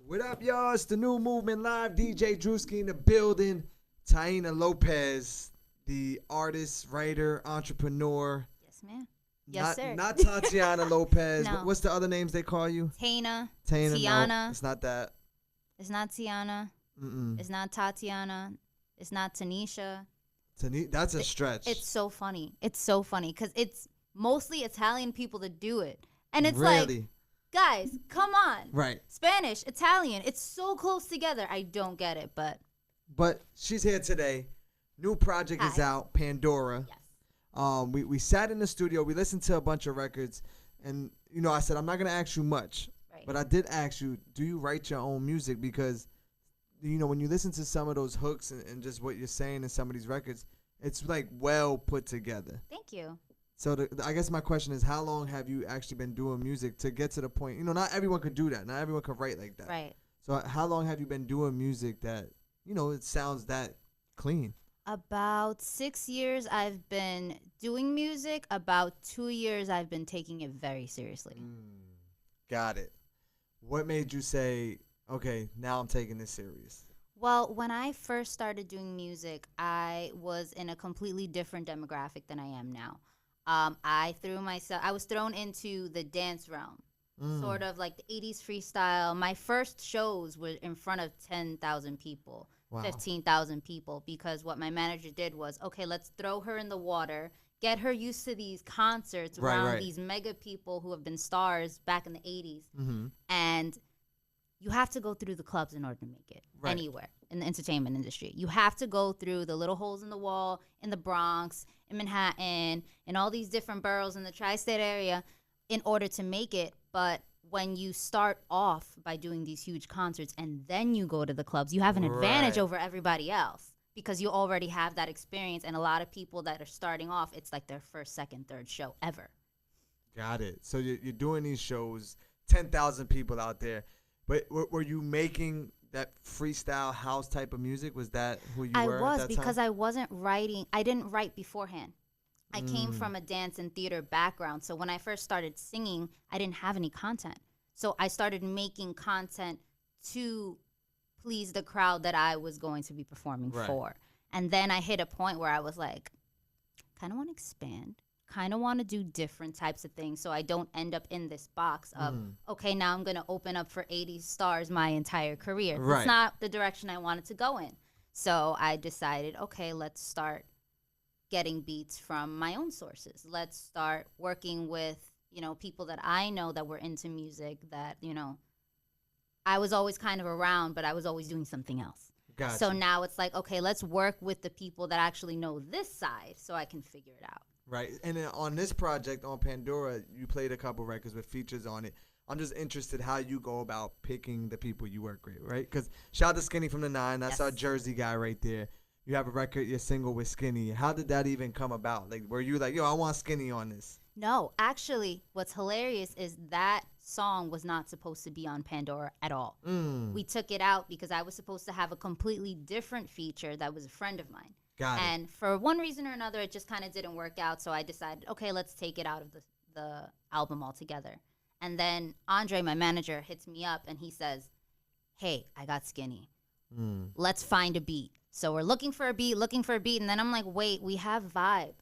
What up, y'all? It's the New Movement Live. DJ Drewski in the building. Taina Lopez, the artist, writer, entrepreneur. Yes, ma'am. Yes, sir. Not Tatiana Lopez. No. What's the other names they call you? Taina. Tiana. Tiana. No, it's not that. It's not Tiana. It's not Tatiana. It's not Tanisha. That's a stretch. It's so funny. It's so funny because it's mostly Italian people that do it. And it's really? like, guys, come on. Right. Spanish, Italian. It's so close together. I don't get it, but. But she's here today. New project is out, Pandora. Yes. We sat in the studio. We listened to a bunch of records. And, I said, I'm not going to ask you much. Right. But I did ask you, do you write your own music? Because, when you listen to some of those hooks and just what you're saying in some of these records, it's like well put together. Thank you. So I guess my question is, how long have you actually been doing music to get to the point? Not everyone could do that. Not everyone could write like that. Right. So how long have you been doing music that, it sounds that clean? About 6 years I've been doing music. About 2 years I've been taking it very seriously. Got it. What made you say, okay, now I'm taking this serious? Well, when I first started doing music, I was in a completely different demographic than I am now. I was thrown into the dance realm, sort of like the 80s freestyle. My first shows were in front of 10,000 people, 15,000 people, because what my manager did was, okay, let's throw her in the water, get her used to these concerts around these mega people who have been stars back in the 80s. And you have to go through the clubs in order to make it anywhere in the entertainment industry. You have to go through the little holes in the wall in the Bronx, in Manhattan, in all these different boroughs in the tri-state area in order to make it. But when you start off by doing these huge concerts and then you go to the clubs, you have an advantage over everybody else because you already have that experience. And a lot of people that are starting off, it's like their first, second, third show ever. Got it. So you're doing these shows, 10,000 people out there. But were you making that freestyle house type of music? Was that who you were? I was, because I wasn't writing. I didn't write beforehand. I came from a dance and theater background. So when I first started singing, I didn't have any content. So I started making content to please the crowd that I was going to be performing for. And then I hit a point where I was like, kind of want to expand. Kind of want to do different types of things so I don't end up in this box of, okay, now I'm going to open up for 80 stars my entire career. That's not the direction I wanted to go in. So I decided, okay, let's start getting beats from my own sources. Let's start working with, people that I know that were into music that, I was always kind of around, but I was always doing something else. Gotcha. So now it's like, okay, let's work with the people that actually know this side so I can figure it out. Right. And then on this project, on Pandora, you played a couple records with features on it. I'm just interested how you go about picking the people you work with, right? Because shout out to Skinny from the 9. That's our Jersey guy right there. You have a record, you're single with Skinny. How did that even come about? Like, were you like, yo, I want Skinny on this? No, actually, what's hilarious is that song was not supposed to be on Pandora at all. We took it out because I was supposed to have a completely different feature that was a friend of mine. And for one reason or another, it just kind of didn't work out. So I decided, okay, let's take it out of the album altogether. And then Andre, my manager, hits me up and he says, hey, I got Skinny. Let's find a beat. So we're looking for a beat. And then I'm like, wait, we have Vibe.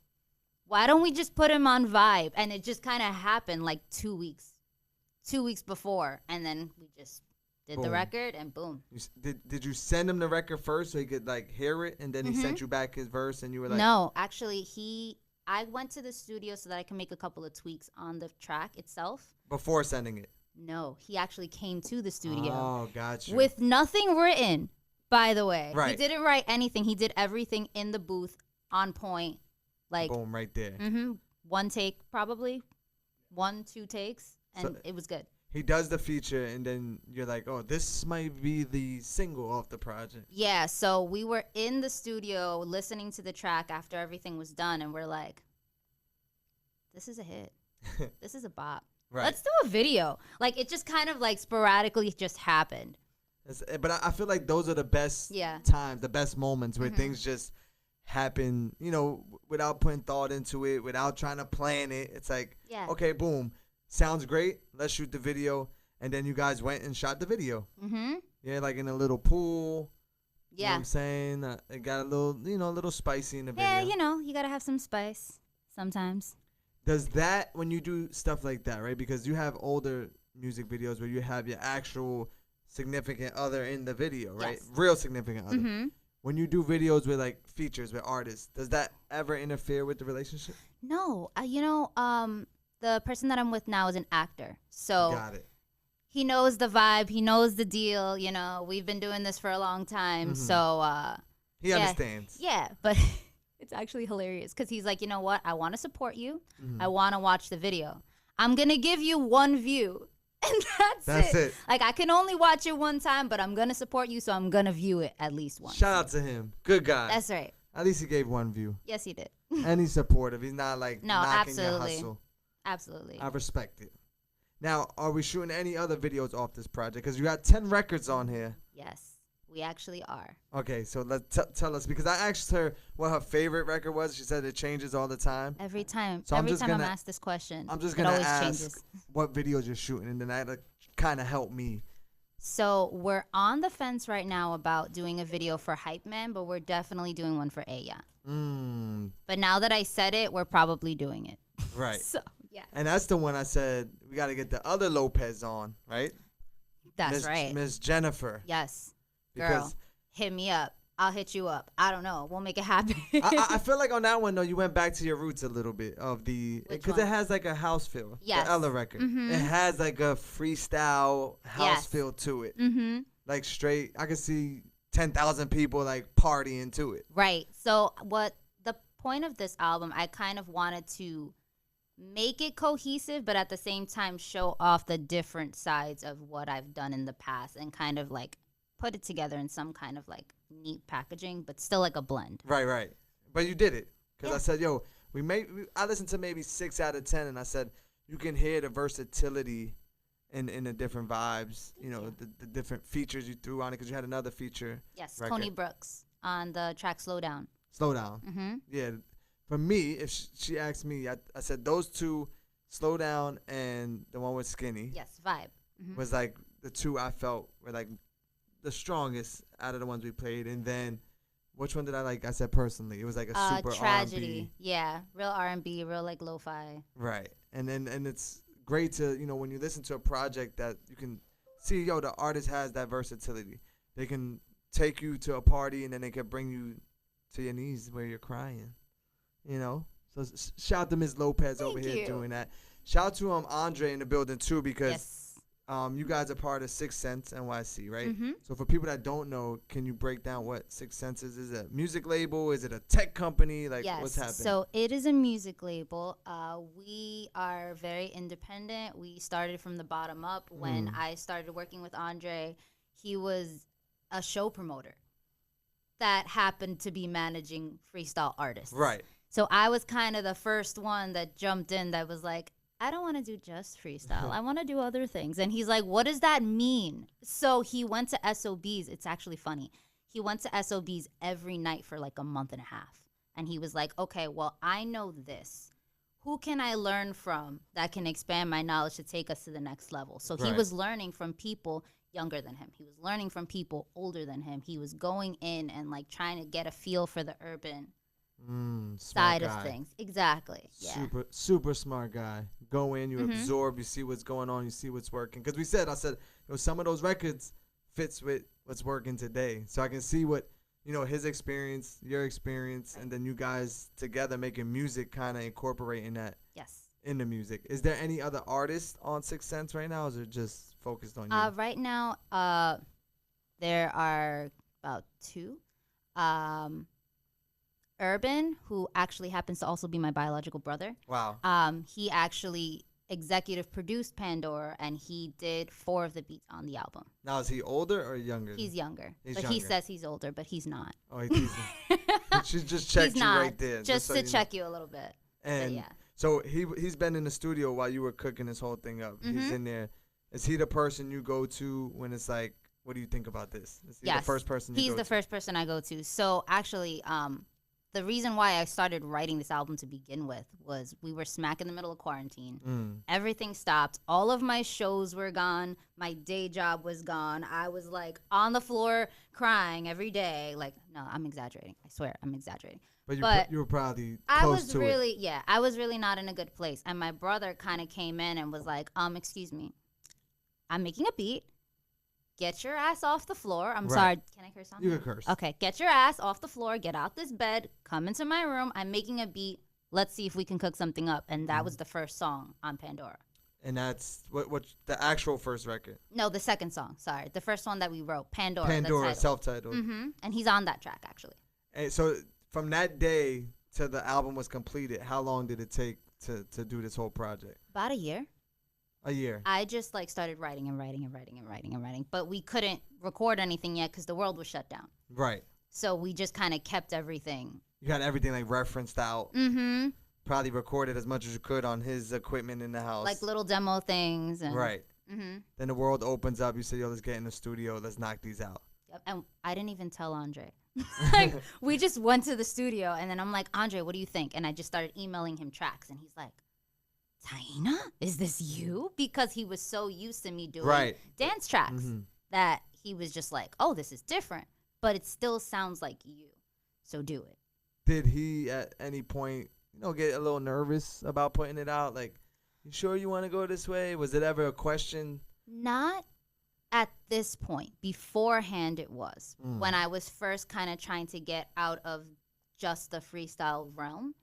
Why don't we just put him on Vibe? And it just kind of happened like 2 weeks before. And then we just did the record and boom. Did you send him the record first so he could like hear it and then he sent you back his verse and you were like? No, actually I went to the studio so that I can make a couple of tweaks on the track itself. Before sending it? No, he actually came to the studio. Oh, gotcha. With nothing written, by the way. Right. He didn't write anything. He did everything in the booth on point. Like boom, right there. One take probably. 1-2 takes and it was good. He does the feature, and then you're like, oh, this might be the single off the project. Yeah, so we were in the studio listening to the track after everything was done, and we're like, this is a hit. This is a bop. Let's do a video. Like, it just kind of, like, sporadically just happened. But I feel like those are the best times, the best moments where things just happen, without putting thought into it, without trying to plan it. It's like, okay, boom. Sounds great. Let's shoot the video. and then you guys went and shot the video. Mm-hmm. Yeah, like in a little pool. You know what Yeah. I'm saying? It got a little, a little spicy in the video. Yeah, you gotta have some spice sometimes. Does that, when you do stuff like that, right? Because you have older music videos where you have your actual significant other in the video, right? Yes. Real significant other. Mm-hmm. When you do videos with like features with artists, does that ever interfere with the relationship? No, the person that I'm with now is an actor, so Got it. he knows the vibe, he knows the deal. We've been doing this for a long time, so He yeah. understands. Yeah, but it's actually hilarious because he's like, you know what? I want to support you. Mm-hmm. I want to watch the video. I'm gonna give you one view. And That's it. Like, I can only watch it one time, but I'm going to support you, so I'm going to view it at least once. Shout out to him. Good guy. That's right. At least he gave one view. Yes, he did. And he's supportive. He's not like No, knocking absolutely. your hustle. Absolutely. I respect it. Now, are we shooting any other videos off this project? Because you got 10 records on here. Yes, we actually are. Okay, so let's tell us. Because I asked her what her favorite record was. She said it changes all the time. Every time. So I'm every just time I'm gonna- asked this question, I'm just it going to always ask changes. what videos you're shooting. And then that'll kind of help me. So we're on the fence right now about doing a video for Hype Man, but we're definitely doing one for Aya. But now that I said it, we're probably doing it. Right. So, yeah. And that's the one I said we got to get the other Lopez on, right? That's right. Miss Jennifer. Yes. Girl, Because hit me up. I'll hit you up. I don't know. We'll make it happen. I feel like on that one, though, you went back to your roots a little bit of Which because one? it has like a house feel. Yes. The Ella record. Mhm. It has like a freestyle house Yes. feel to it. Mm-hmm. Like straight, I can see 10,000 people like partying to it. Right. So what the point of this album, I kind of wanted to make it cohesive, but at the same time show off the different sides of what I've done in the past and kind of like put it together in some kind of like neat packaging, but still like a blend. Right. But you did it. Because Yeah. I said, yo, I listened to maybe 6 out of 10, and I said, you can hear the versatility in the different vibes, the different features you threw on it, because you had another feature. Yes, record. Coney Brooks on the track Slow Down. Slow Down. Mm-hmm. Yeah. For me, if she asked me, I said those two, Slow Down and the one with Skinny, Yes, vibe. Mm-hmm. was like the two I felt were like the strongest out of the ones we played. And then, which one did I like? I said personally, it was like a super Tragedy. R&B. Yeah, real R&B, real like lo-fi. Right. And it's great to, when you listen to a project that you can see, the artist has that versatility. They can take you to a party and then they can bring you to your knees where you're crying, So shout out to Ms. Lopez over Thank here you. doing that. Shout out to Andre in the building too, because Yes. you guys are part of SixCentz NYC, right? Mm-hmm. So for people that don't know, can you break down what SixCentz is? Is it a music label? Is it a tech company? Like, Yes. what's happening? So it is a music label. We are very independent. We started from the bottom up. When I started working with Andre, he was a show promoter that happened to be managing freestyle artists. Right. So I was kind of the first one that jumped in that was like, I don't want to do just freestyle. I want to do other things. And he's like, what does that mean? So he went to SOBs. It's actually funny. He went to SOBs every night for like a month and a half. And he was like, okay, well, I know this. Who can I learn from that can expand my knowledge to take us to the next level? So he Right. was learning from people younger than him. He was learning from people older than him. He was going in and like trying to get a feel for the urban Smart side guy. of things. Exactly. Yeah. Super smart guy. Go in, you absorb, you see what's going on, you see what's working. Because I said, some of those records fits with what's working today. So I can see what, his experience, your experience, and then you guys together making music, kind of incorporating that Yes. in the music. Is there any other artists on SixCentz right now, or is it just focused on you? Right now, there are about 2. Urban, who actually happens to also be my biological brother. Wow. He actually executive produced Pandora, and he did 4 of the beats on the album. Now, is he older or younger? He's younger, He's but he younger. says he's older, but he's not. Oh, he's she just checked He's you not. right there. Just so to you know. check you a little bit. And yeah. so he's been in the studio while you were cooking this whole thing up. He's in there. Is he the person you go to when it's like, what do you think about this? Is he the first person you he's go the to? first person I go to. So actually, the reason why I started writing this album to begin with was we were smack in the middle of quarantine. Everything stopped. All of my shows were gone. My day job was gone. I was like on the floor crying every day. Like, no, I'm exaggerating. I swear, I'm exaggerating. But you were probably close to it. Yeah, I was really not in a good place. And my brother kind of came in and was like, excuse me, I'm making a beat. Get your ass off the floor. I'm sorry. Can I curse on You can curse. Okay. Get your ass off the floor. Get out this bed. Come into my room. I'm making a beat. Let's see if we can cook something up. And that was the first song on Pandora. And that's what the actual first record? No, the second song. Sorry. The first one that we wrote, Pandora. Pandora, self-titled. And he's on that track, actually. And so from that day to the album was completed, how long did it take to do this whole project? About a year. A year. I just like started writing and writing and writing and writing and writing. But we couldn't record anything yet because the world was shut down. Right. So we just kind of kept everything. You had everything like referenced out. Probably recorded as much as you could on his equipment in the house. Like little demo things. And, right. Then the world opens up. You say, yo, let's get in the studio. Let's knock these out. Yep. And I didn't even tell Andre. Like, we just went to the studio. And then I'm like, Andre, what do you think? And I just started emailing him tracks. And he's like, Taina, is this you? Because he was so used to me doing dance tracks that he was just like, oh, this is different, but it still sounds like you, so do it. Did he at any point, get a little nervous about putting it out? Like, you sure you want to go this way? Was it ever a question? Not at this point. Beforehand it was. When I was first kind of trying to get out of just the freestyle realm.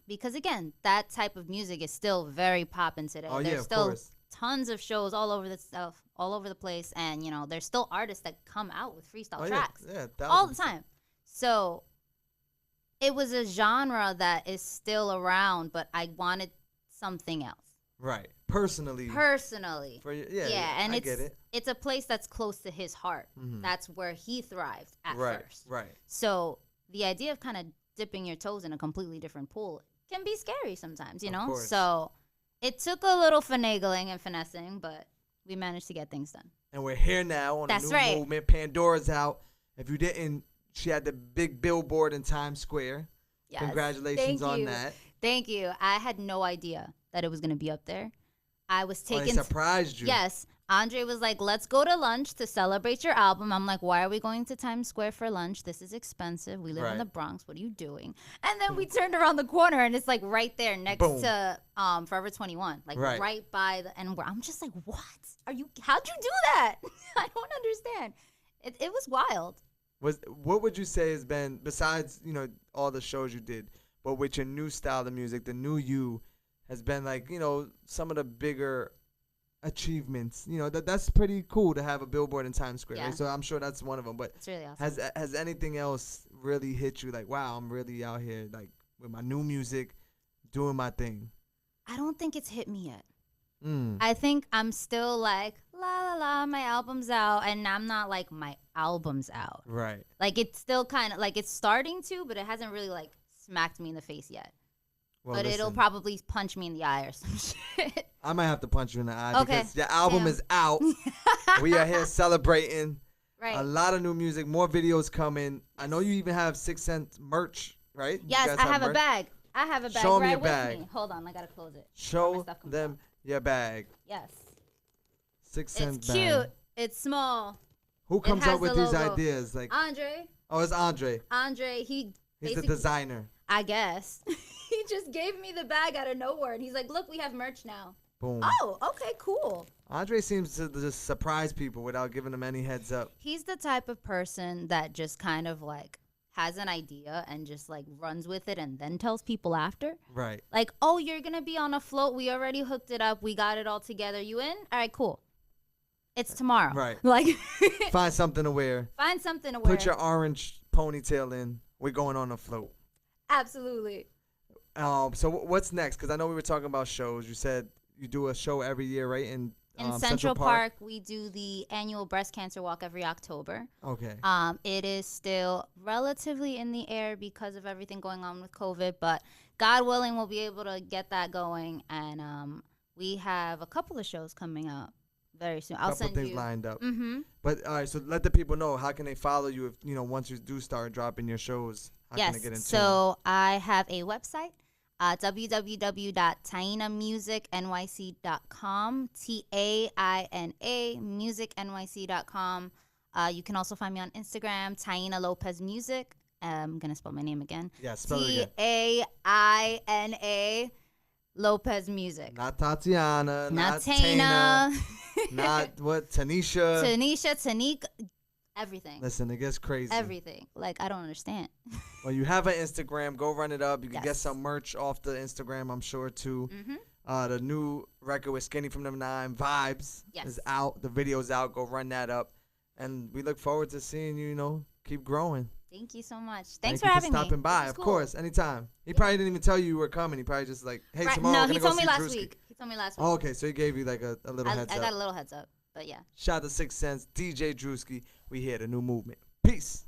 Because again, that type of music is still very poppin' today. Oh, there's of still course. Tons of shows all over the place, and there's still artists that come out with freestyle tracks all the time. So it was a genre that is still around, but I wanted something else. Right. Personally. For and I get it. It's a place that's close to his heart. That's where he thrived at first. Right. So the idea of kind of dipping your toes in a completely different pool can be scary sometimes, Of course. So it took a little finagling and finessing, but we managed to get things done. And we're here now on a new movement. Pandora's out. If you didn't, she had the big billboard in Times Square. Yes. Congratulations on that. Thank you. I had no idea that it was going to be up there. I was taken. They surprised you. Yes. Andre was like, let's go to lunch to celebrate your album. I'm like, why are we going to Times Square for lunch? This is expensive. We live in the Bronx. What are you doing? And then we turned around the corner, and it's like right there next to Forever 21. Like right by the, and I'm just like, what? How'd you do that? I don't understand. It was wild. What would you say has been, besides, all the shows you did, but with your new style of music, the new you, has been like, some of the bigger achievements, that's pretty cool to have a billboard in Times Square. Right? So I'm sure that's one of them. But it's really awesome. Has anything else really hit you? Like, wow, I'm really out here like with my new music, doing my thing. I don't think it's hit me yet. I think I'm still like la la la. My album's out, and I'm not like my album's out. Right. Like it's still kind of like it's starting to, but it hasn't really like smacked me in the face yet. Well, but it'll probably punch me in the eye or some shit. I might have to punch you in the eye because your album is out. We are here celebrating. Right. A lot of new music, more videos coming. I know you even have SixCentz merch, right? Yes, I have a bag. I have a bag Show me right your with bag. me. Hold on, I gotta close it. Show them your bag. Yes. SixCentz bag. It's cute. It's small. Who comes up with these ideas? Like Andre. Oh, it's Andre. Andre, he's the designer. I guess. He just gave me the bag out of nowhere, and he's like, look, we have merch now. Boom. Oh, okay, cool. Andre seems to just surprise people without giving them any heads up. He's the type of person that just kind of like has an idea and just like runs with it and then tells people after. Right. Like, oh, you're going to be on a float. We already hooked it up. We got it all together. You in? All right, cool. It's tomorrow. Right. Like, find something to wear. Find something to wear. Put your orange ponytail in. We're going on a float. Absolutely. So what's next? Because I know we were talking about shows. You said you do a show every year, right? In Central Park, we do the annual breast cancer walk every October. Okay. It is still relatively in the air because of everything going on with COVID, but God willing, we'll be able to get that going. And we have a couple of shows coming up very soon. I'll send you. Couple things lined up. Mm-hmm. But all right, so let the people know, how can they follow you if once you do start dropping your shows? How can I get into So I have a website, www.tainamusicnyc.com, TAINA musicnyc.com. You can also find me on Instagram, Taina Lopez Music. I'm going to spell my name again. Yeah, spell it again. TAINA Lopez Music. Not Tatiana. Not Taina. Not what? Tanisha. Tanika. Everything. Listen, it gets crazy. Everything. Like, I don't understand. Well, you have an Instagram. Go run it up. You can get some merch off the Instagram, I'm sure, too. The new record with Skinny from the 9, Vibes, is out. The video's out. Go run that up. And we look forward to seeing you, keep growing. Thank you so much. Thanks for having me. Stopping by, of course, anytime. He probably didn't even tell you were coming. He probably just like, hey, tomorrow. No, he told me last week. He told me last week. Oh, okay, so he gave you like a little heads up. I got a little heads up, but yeah. Shout out to SixCentz, DJ Drewski. We here, the new movement. Peace.